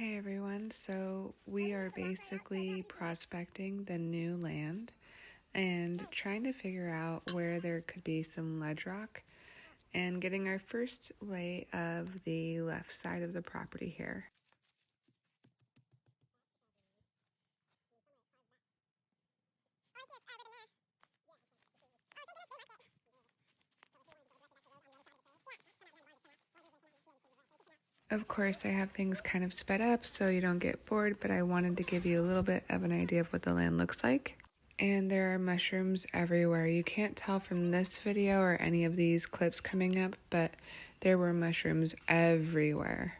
Hey everyone, so we are basically prospecting the new land and trying to figure out where there could be some ledge rock and getting our first lay of the left side of the property here. Of course, I have things kind of sped up so you don't get bored, but I wanted to give you a little bit of an idea of what the land looks like. And there are mushrooms everywhere. You can't tell from this video or any of these clips coming up, but there were mushrooms everywhere.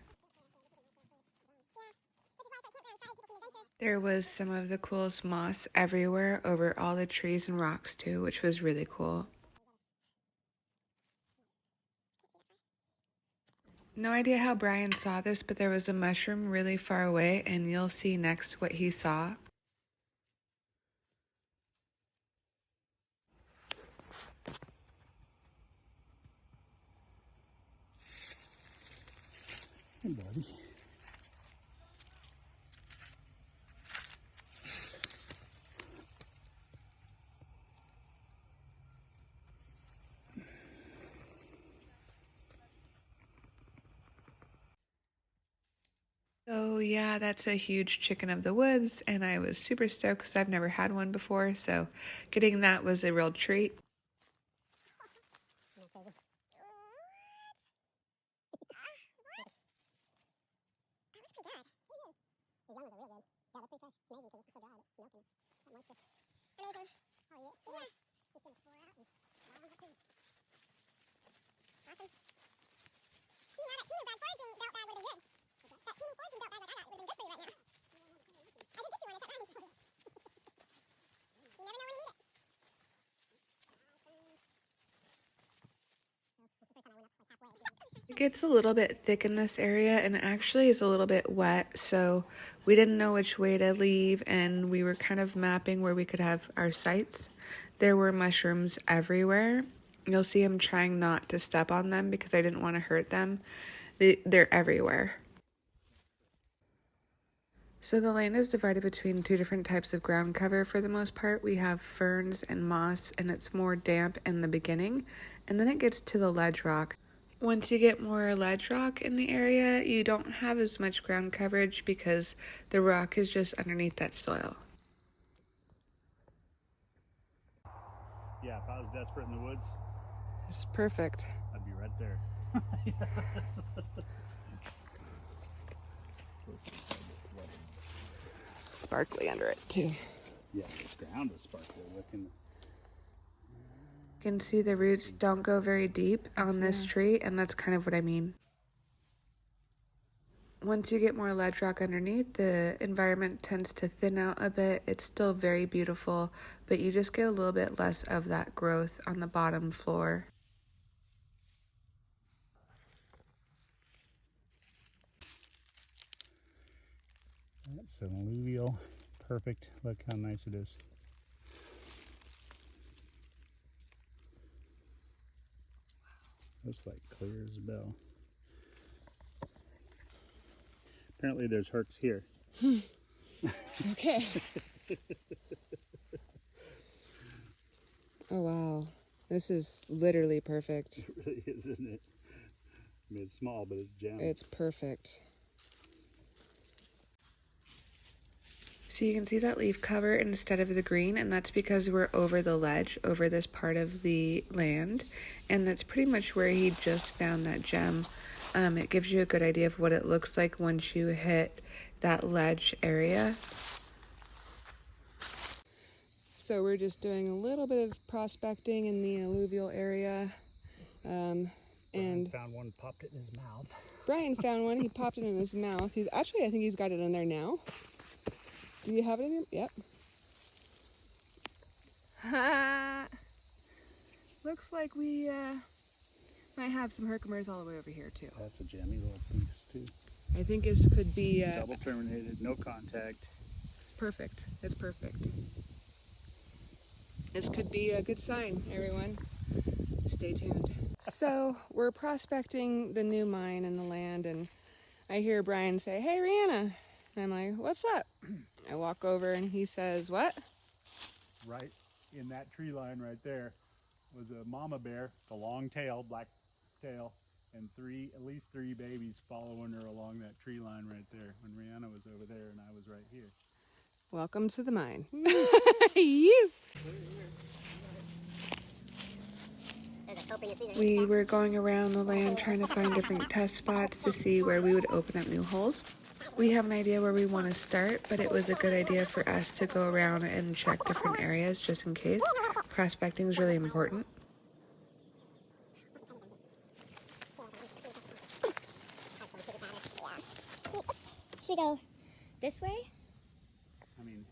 There was some of the coolest moss everywhere over all the trees and rocks too, which was really cool. No idea how Brian saw this, but there was a mushroom really far away, and you'll see next what he saw. Hey, buddy. So yeah, that's a huge chicken of the woods, and I was super stoked because I've never had one before, so getting that was a real treat. It gets a little bit thick in this area and actually is a little bit wet, so we didn't know which way to leave and we were kind of mapping where we could have our sites. There were mushrooms everywhere. You'll see him trying not to step on them because I didn't want to hurt them. They're everywhere. So the land is divided between two different types of ground cover for the most part. We have ferns and moss, and it's more damp in the beginning, and then it gets to the ledge rock. Once you get more ledge rock in the area, you don't have as much ground coverage because the rock is just underneath that soil. Yeah, if I was desperate in the woods, This is perfect. I'd be right there. Sparkly under it too. Yeah, this ground is sparkly looking. You can see the roots don't go very deep on this tree, and that's kind of what I mean. Once you get more ledge rock underneath, the environment tends to thin out a bit. It's still very beautiful, but you just get a little bit less of that growth on the bottom floor. That's an alluvial. Perfect. Look how nice it is. Looks like clear as a bell. Apparently there's herks here. Okay. Oh wow, this is literally perfect. It really is, isn't it? I mean, it's small, but it's jammed. It's perfect. So you can see that leaf cover instead of the green, and that's because we're over the ledge, over this part of the land, and that's pretty much where he just found that gem. It gives you a good idea of what it looks like once you hit that ledge area. So we're just doing a little bit of prospecting in the alluvial area. Brian found one, popped it in his mouth. Brian found one, he popped it in his mouth. He's actually, I think he's got it in there now. Do you have it in your, yep. Looks like we might have some Herkimers all the way over here too. That's a jammy little piece too. I think this could be double terminated, no contact. Perfect. It's perfect. This could be a good sign, everyone. Stay tuned. So we're prospecting the new mine and the land, and I hear Brian say, "Hey, Rihanna." And I'm like, "What's up?" I walk over and he says, "What?" Right in that tree line right there was a mama bear, the long tail, black tail, and at least three babies following her along that tree line right there when Rihanna was over there and I was right here. Welcome to the mine. You. We were going around the land trying to find different test spots to see where we would open up new holes. We have an idea where we want to start, but it was a good idea for us to go around and check different areas just in case. Prospecting is really important. Should we go this way? I mean,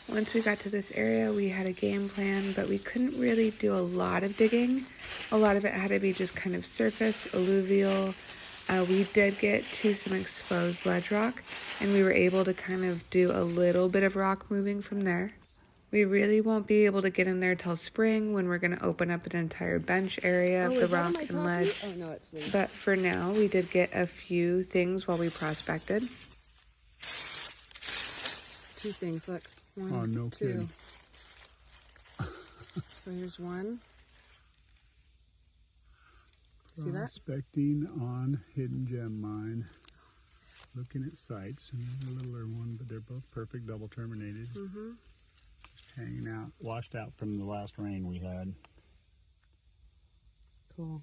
Once we got to this area, we had a game plan, but we couldn't really do a lot of digging. A lot of it had to be just kind of surface, alluvial. We did get to some exposed ledge rock, and we were able to kind of do a little bit of rock moving from there. We really won't be able to get in there till spring when we're going to open up an entire bench area of the rock and ledge. Oh, no, it's leaves. But for now, we did get a few things while we prospected. Two things, look. One, oh, no two. kidding. So here's one. See that? Prospecting on hidden gem mine. Looking at sites, and there's a littler one, but they're both perfect double terminated. Mm-hmm. Just hanging out, washed out from the last rain we had. Cool.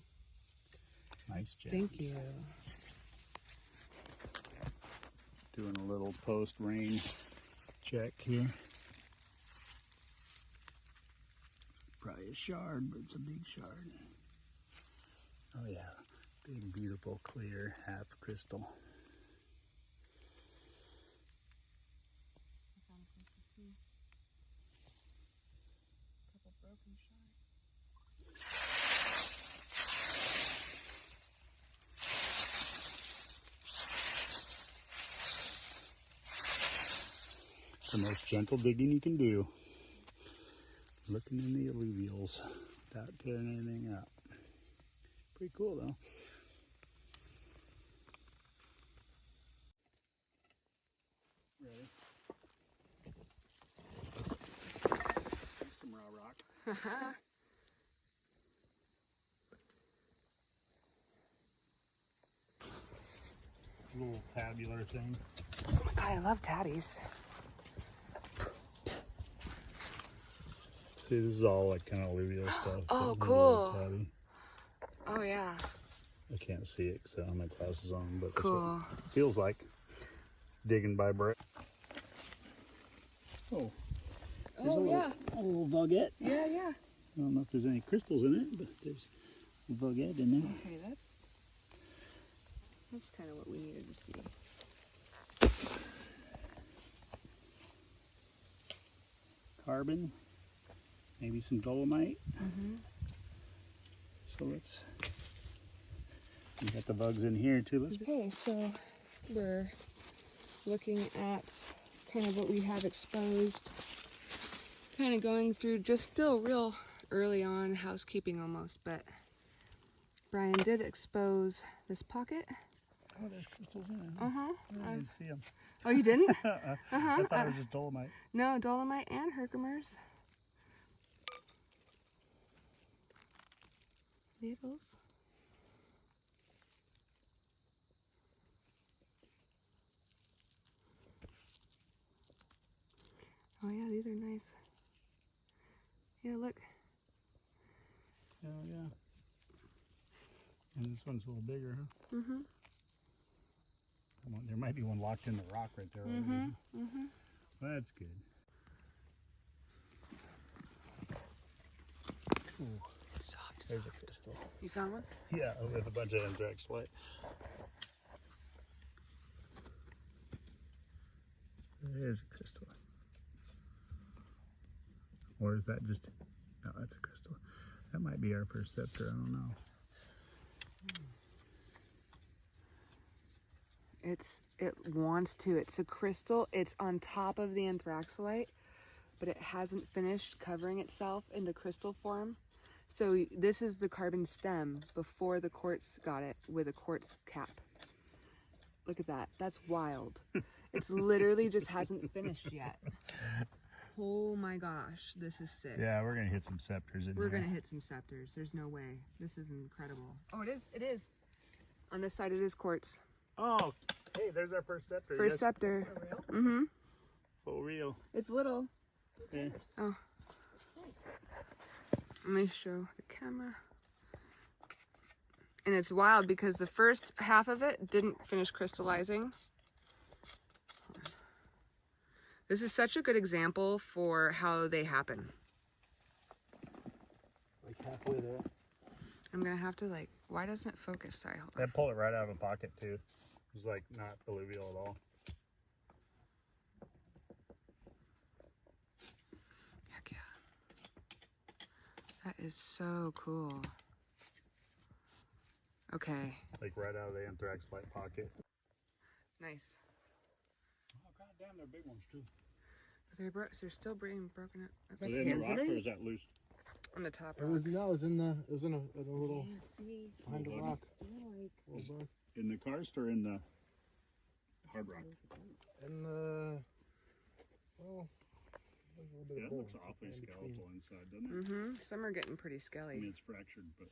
Nice gems. Thank you. Doing a little post-rain check here. Probably a shard, but it's a big shard. Oh yeah, big, beautiful, clear, half crystal. I found a crystal too. A couple broken shards. The most gentle digging you can do. Looking in the alluvials without tearing anything up. Pretty cool though. Ready? Here's some raw rock. Little tabular thing. Oh my god, I love tatties. See, this is all like kind of alluvial stuff. Oh, but cool. tabby. Oh yeah. I can't see it because I don't have my glasses on, but Cool. that's what it feels like digging by brick. Oh. Oh yeah. A little vuggette. Yeah, yeah. I don't know if there's any crystals in it, but there's a vuggette in there. Okay, that's kind of what we needed to see. Carbon, maybe some dolomite. Mm-hmm. So let's, we got the bugs in here too. Let's Okay, so we're looking at kind of what we have exposed, kind of going through just still real early on, housekeeping almost, but Brian did expose this pocket. oh, there's crystals in it. Uh-huh. I didn't see them. Oh, you didn't? I thought it was just dolomite. No, dolomite and Herkimers. Needles. Oh yeah, these are nice. Yeah, look. Oh yeah. And this one's a little bigger, huh? Mm-hmm. There might be one locked in the rock right there already. Mm-hmm. Mm-hmm. That's good. Ooh, Soft. there's a crystal. You found one? Yeah, with a bunch of anthrax light. There's a crystal. Or is that just, no, that's a crystal. That might be our first scepter, I don't know. It wants to. It's a crystal. It's on top of the anthraxolite, but it hasn't finished covering itself into crystal form. So this is the carbon stem before the quartz got it with a quartz cap. Look at that. That's wild. It's literally just hasn't finished yet. Oh my gosh, this is sick. Yeah, we're gonna hit some scepters in We're there. gonna hit some scepters. There's no way. This is incredible. Oh, it is. It is. On this side, it is quartz. Oh, hey, there's our first scepter. First Yes. scepter. Mm-hmm. For real. It's little. Yeah. Oh. Let me show the camera. And it's wild because the first half of it didn't finish crystallizing. This is such a good example for how they happen. Like halfway there. I'm gonna have to like, why doesn't it focus? Sorry, hold on. I'd pull it right out of a pocket too. It's like not alluvial at all. Heck yeah. That is so cool. Okay. Like right out of the anthrax light pocket. Nice. Oh god damn, they're big ones too. They're still being broken up. Are they in the rock or is that loose? On the top It rock. was in a little See, behind a rock. like Little bug. In the karst or in the hard rock? And well, there's a little bit Yeah, of it looks both awfully in between. skeletal inside, doesn't it? Mm-hmm. Some are getting pretty I skelly. mean, it's fractured, but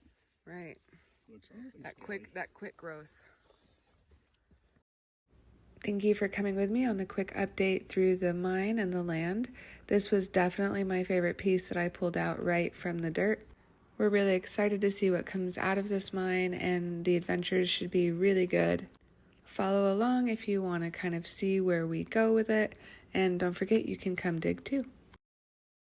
Right. it looks awfully That skelly. quick growth. Thank you for coming with me on the quick update through the mine and the land. This was definitely my favorite piece that I pulled out right from the dirt. We're really excited to see what comes out of this mine, and the adventures should be really good. Follow along if you want to kind of see where we go with it, and don't forget you can come dig too.